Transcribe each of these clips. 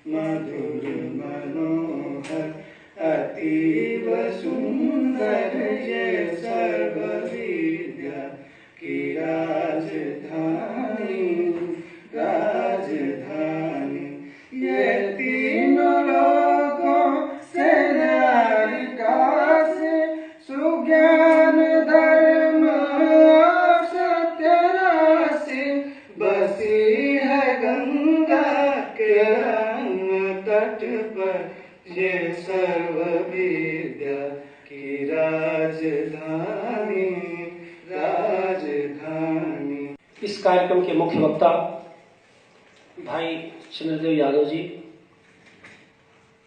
मधुर मनोहर अतीव सुंदर ये सर्वविद्या की राजधानी राजधानी। ये तीनों लोगों से द्वारिका से सुज्ञान धर्म और सत्य राशि बसी है गंगा के तट पर ये सर्वविद्या की राजधानी राजधानी। इस कार्यक्रम के मुख्य वक्ता भाई चंद्रदेव यादव जी,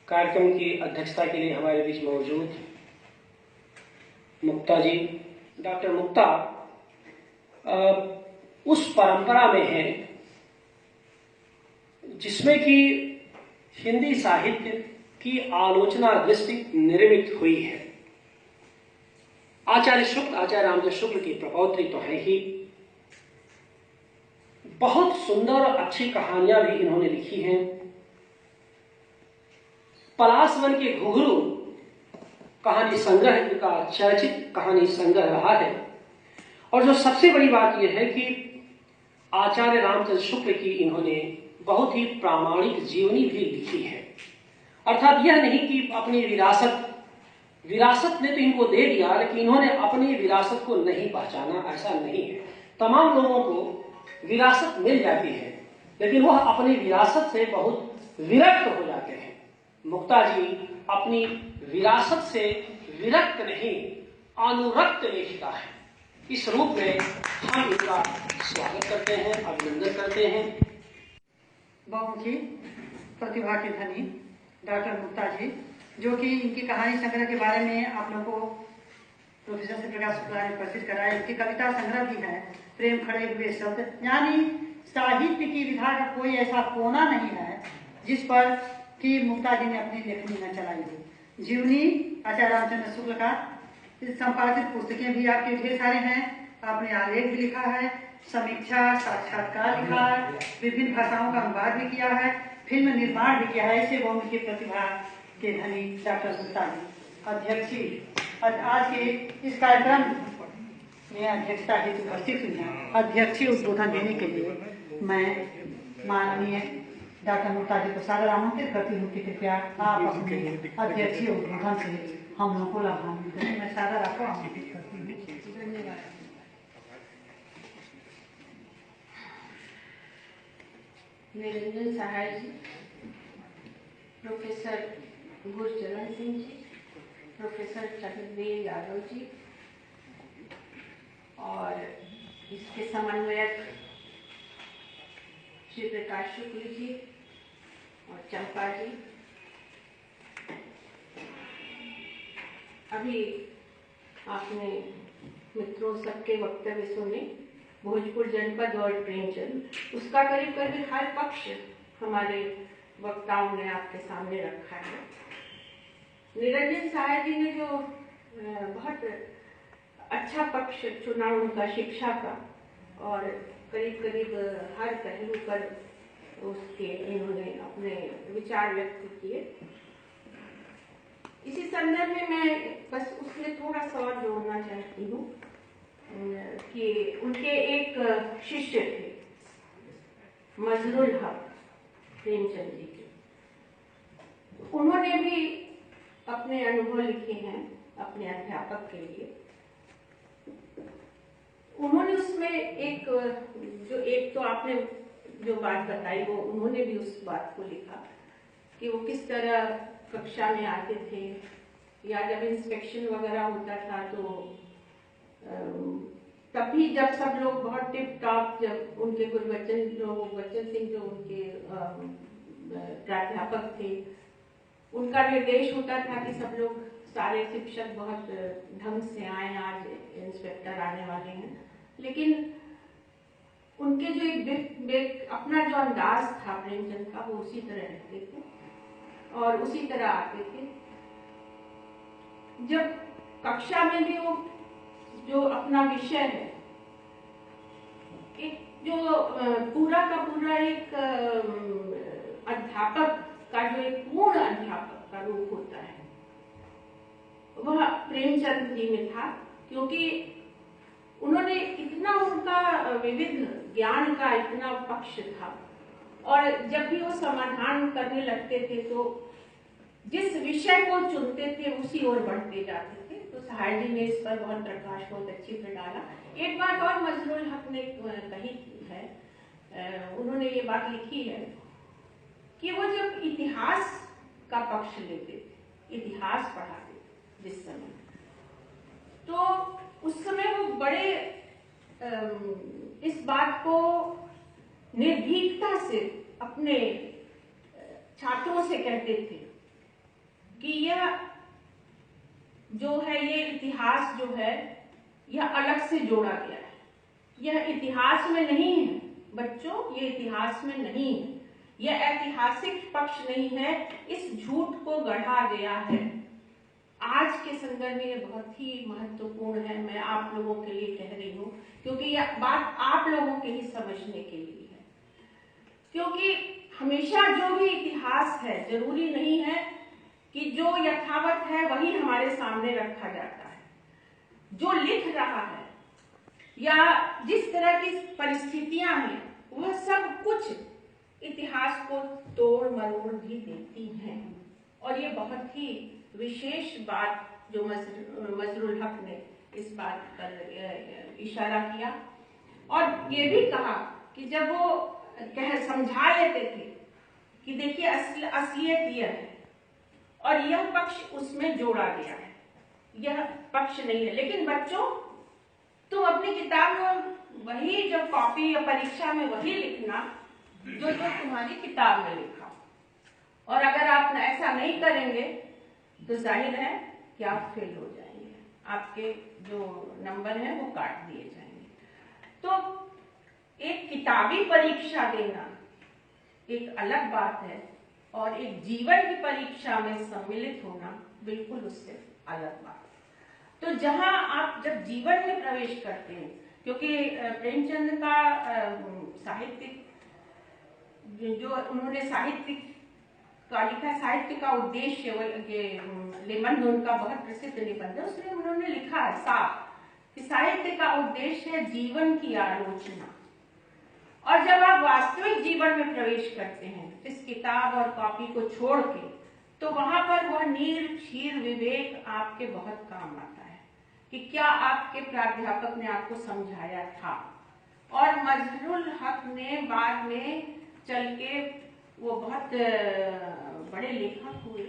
कार्यक्रम की अध्यक्षता के लिए हमारे बीच मौजूद मुक्ता जी। डॉक्टर मुक्ता उस परंपरा में है जिसमें कि हिंदी साहित्य की आलोचना दृष्टि निर्मित हुई है। आचार्य रामचंद्र शुक्ल की प्रपौत्री तो है ही, बहुत सुंदर और अच्छी कहानियां भी इन्होंने लिखी हैं। पलाशवन के घुघरू कहानी संग्रह इनका चर्चित कहानी संग्रह रहा है। और जो सबसे बड़ी बात यह है कि आचार्य रामचंद्र शुक्ल की इन्होंने बहुत ही प्रामाणिक जीवनी भी लिखी है। अर्थात यह नहीं कि अपनी विरासत ने तो इनको दे दिया, लेकिन इन्होंने अपनी विरासत को नहीं पहचाना, ऐसा नहीं है। तमाम लोगों को विरासत मिल जाती है, लेकिन वह अपनी विरासत से बहुत विरक्त हो जाते हैं। मुक्ता जी अपनी विरासत से विरक्त नहीं, अनुरक्त लेखिका है। इस रूप में हम इनका स्वागत करते हैं, अभिनंदन करते हैं। बहुमुखी प्रतिभा के धनी डॉक्टर मुक्ता जी, जो कि इनकी कहानी संग्रह के बारे में आप लोगों को प्रोफेसर श्री प्रकाश शुक्ला ने परिचित कराया। इनकी कविता संग्रह भी है, प्रेम खड़े हुए शब्द। यानी साहित्य की विधा का कोई ऐसा कोना नहीं है जिस पर कि मुक्ता जी ने अपनी लेखनी न चलाई हो। जीवनी आचार्य रामचंद्र शुक्ल का संपादित पुस्तकें भी आपके ढेर सारे हैं। आपने आलेख भी लिखा है, समीक्षा साक्षात्कार लिखा है, विभिन्न भाषाओं का अनुवाद भी किया है, फिल्म निर्माण भी किया है। ऐसे बहुमुखी प्रतिभा के धनी डॉक्टर मुक्ता जी अध्यक्षी आज के इस कार्यक्रम में अध्यक्षता हेतु उपस्थित हुई हैं। अध्यक्षीय उद्बोधन देने के लिए मैं माननीय डॉक्टर मुक्ता जी को सादर आमंत्रित करती हूँ कि कृपया आप अपने अध्यक्षीय उद्बोधन से हम लोगों को लाभान्वित करें। मैं सादर आपको आमंत्रित करती हूँ। धन्यवाद। निरंजन सहाय जी, प्रोफेसर गुरचरण सिंह जी, प्रोफेसर चंद्रदेव यादव जी और इसके समन्वयक श्री प्रकाश शुक्ल जी और चंपा जी। अभी आपने मित्रों सबके वक्तव्य सुने। भोजपुर जनपद और प्रेमचंद, उसका करीब करीब हर पक्ष हमारे वक्ताओं ने आपके सामने रखा है। निरंजन सहाय जी ने जो बहुत अच्छा पक्ष चुना उनका शिक्षा का, और करीब करीब हर पहलू पर उसके इन्होंने अपने विचार व्यक्त किए। इसी संदर्भ में मैं बस उसमें थोड़ा सा और जोड़ना चाहती हूँ कि उनके एक शिष्य थे मजरुल हक प्रेमचंद जी के। उन्होंने भी अपने अनुभव लिखे हैं अपने अध्यापक के लिए। उन्होंने उसमें एक तो आपने जो बात बताई वो उन्होंने भी उस बात को लिखा कि वो किस तरह कक्षा में आते थे, या जब इंस्पेक्शन वगैरह होता था तो तभी जब सब लोग बहुत टिप टॉप, जब उनके गुरबच्चन सिंह जो उनके प्राध्यापक थे, उनका निर्देश होता था कि सब लोग सारे शिक्षक बहुत ढंग से आए, आज इंस्पेक्टर आने वाले हैं। लेकिन उनके जो एक अपना जो अंदाज था प्रेमचंद का, वो उसी तरह रहते थे और उसी तरह आते थे। जब कक्षा में भी वो जो अपना विषय है, एक जो पूरा का पूरा एक अध्यापक का जो एक पूर्ण अध्यापक का रूप होता है वह प्रेमचंद जी में था, क्योंकि उन्होंने इतना, उनका विविध ज्ञान का इतना पक्ष था, और जब भी वो समाधान करने लगते थे तो जिस विषय को चुनते थे उसी ओर बढ़ते जाते थे। तो सहाय जी ने इस पर बहुत प्रकाश बहुत अच्छे से डाला। एक बात और मजरूल हक ने कही है, उन्होंने ये बात लिखी है कि वो जब इतिहास का पक्ष लेते थे, इतिहास पढ़ाते थे जिस समय, तो उस समय वो बड़े इस बात को निर्भीकता से अपने छात्रों से कहते थे कि यह जो है, ये इतिहास जो है यह अलग से जोड़ा गया है, यह इतिहास में नहीं है बच्चों, ये इतिहास में नहीं है, यह ऐतिहासिक पक्ष नहीं है, इस झूठ को गढ़ा गया है। आज के संदर्भ में ये बहुत ही महत्वपूर्ण है, मैं आप लोगों के लिए कह रही हूँ, क्योंकि यह बात आप लोगों के ही समझने के लिए है। क्योंकि हमेशा जो भी इतिहास है, जरूरी नहीं है कि जो यथावत है वही हमारे सामने रखा जाता है। जो लिख रहा है या जिस तरह की परिस्थितियां हैं, वह सब कुछ इतिहास को तोड़ मरोड़ भी देती हैं। और ये बहुत ही विशेष बात जो मजरूल हक ने इस बात पर इशारा किया, और ये भी कहा कि जब वो समझा लेते थे कि देखिए असलियत यह है और यह पक्ष उसमें जोड़ा गया है, यह पक्ष नहीं है, लेकिन बच्चों तुम अपनी किताब में वही जो कॉपी या परीक्षा में वही लिखना जो तुम्हारी किताब में लिखा, और अगर आप ऐसा नहीं करेंगे तो जाहिर है कि आप फेल हो जाएंगे, आपके जो नंबर हैं वो काट दिए जाएंगे। तो एक किताबी परीक्षा देना एक अलग बात है, और एक जीवन की परीक्षा में सम्मिलित होना बिल्कुल उससे अलग बात है। तो जहां आप जब जीवन में प्रवेश करते हैं, क्योंकि प्रेमचंद का साहित्यिक जो उन्होंने साहित्यिक का लिखा, साहित्य का उद्देश्य, निबंध उनका बहुत प्रसिद्ध निबंध है, उसमें उन्होंने लिखा है साफ कि साहित्य का उद्देश्य है जीवन की आलोचना। और जब आप वास्तविक जीवन में प्रवेश करते हैं इस किताब और कॉपी को छोड़ के, तो वहां पर वह नीर क्षीर विवेक आपके बहुत काम आता है कि क्या आपके प्राध्यापक ने आपको समझाया था। और मजरूल हक ने बाद में चल के वो बहुत बड़े लेखक हुए,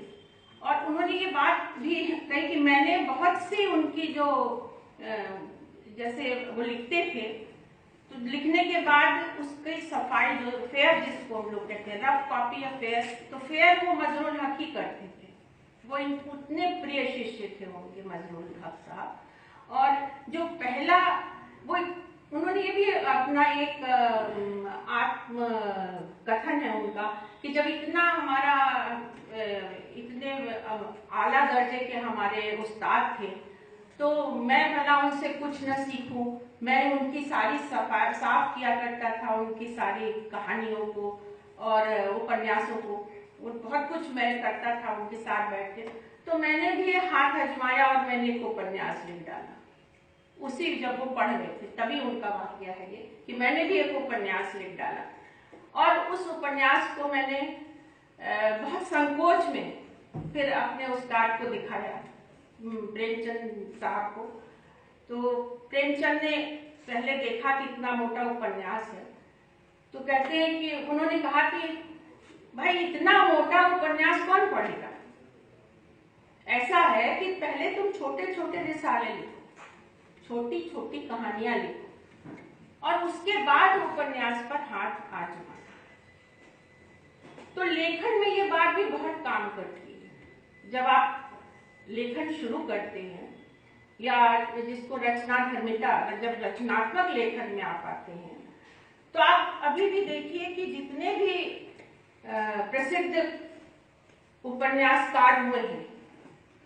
और उन्होंने ये बात भी कही कि मैंने बहुत सी उनकी जो जैसे वो लिखते थे, तो लिखने के बाद उसकी सफाई जो फेयर जिसको हम लोग कहते हैं, रफ कॉपी या फेयर, तो फेयर वो मजरूल हक ही करते थे। वो उतने प्रिय शिष्य थे उनके मजरूल हक साहब। और जो पहला वो उन्होंने ये भी अपना एक आत्म कथन है उनका कि जब इतना हमारा इतने आला दर्जे के हमारे उस्ताद थे, तो मैं भला उनसे कुछ न सीखूं, मैं उनकी सारी साफ किया करता था, उनकी सारी कहानियों को और उपन्यासों को, बहुत कुछ मैं करता था उनके साथ बैठ के। तो मैंने भी हाथ आजमाया और मैंने एक उपन्यास लिख डाला उसी, जब वो पढ़ रहे थे तभी उनका वाक्य है ये कि मैंने भी एक उपन्यास लिख डाला। और उस उपन्यास को मैंने बहुत संकोच में फिर अपने उस्ताद को दिखाया, प्रेमचंद साहब को। तो प्रेमचंद ने पहले देखा कि इतना मोटा उपन्यास है, तो कहते हैं कि उन्होंने कहा कि भाई इतना मोटा उपन्यास कौन पढ़ेगा, ऐसा है कि पहले तुम छोटे छोटे रिसाले लिखो, छोटी छोटी कहानियां लिखो, और उसके बाद उपन्यास पर हाथ आजमाओ। तो लेखन में ये बात भी बहुत काम करती है। जब आप लेखन शुरू करते हैं या जिसको रचनाधर्मिता, जब रचनात्मक लेखन में आप आते हैं, तो आप अभी भी देखिए कि जितने भी प्रसिद्ध उपन्यासकार हुए हैं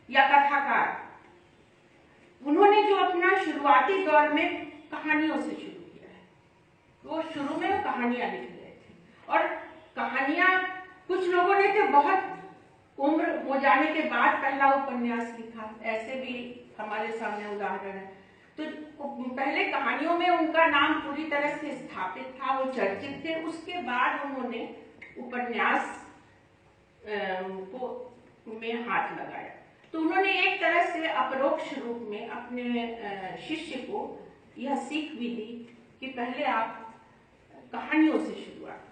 या कथाकार, उन्होंने जो अपना शुरुआती दौर में कहानियों से शुरू किया है, वो शुरू में कहानियां लिख रहे थे, और कहानियां कुछ लोगों ने तो बहुत उम्र हो जाने के बाद पहला उपन्यास लिखा, ऐसे भी हमारे सामने उदाहरण है। तो पहले कहानियों में उनका नाम पूरी तरह से स्थापित था, वो चर्चित थे। उसके बाद उन्होंने उपन्यास को में हाथ लगाया। तो उन्होंने एक तरह से अपरोक्ष रूप में अपने शिष्य को यह सीख भी दी कि पहले आप कहानियों से शुरुआत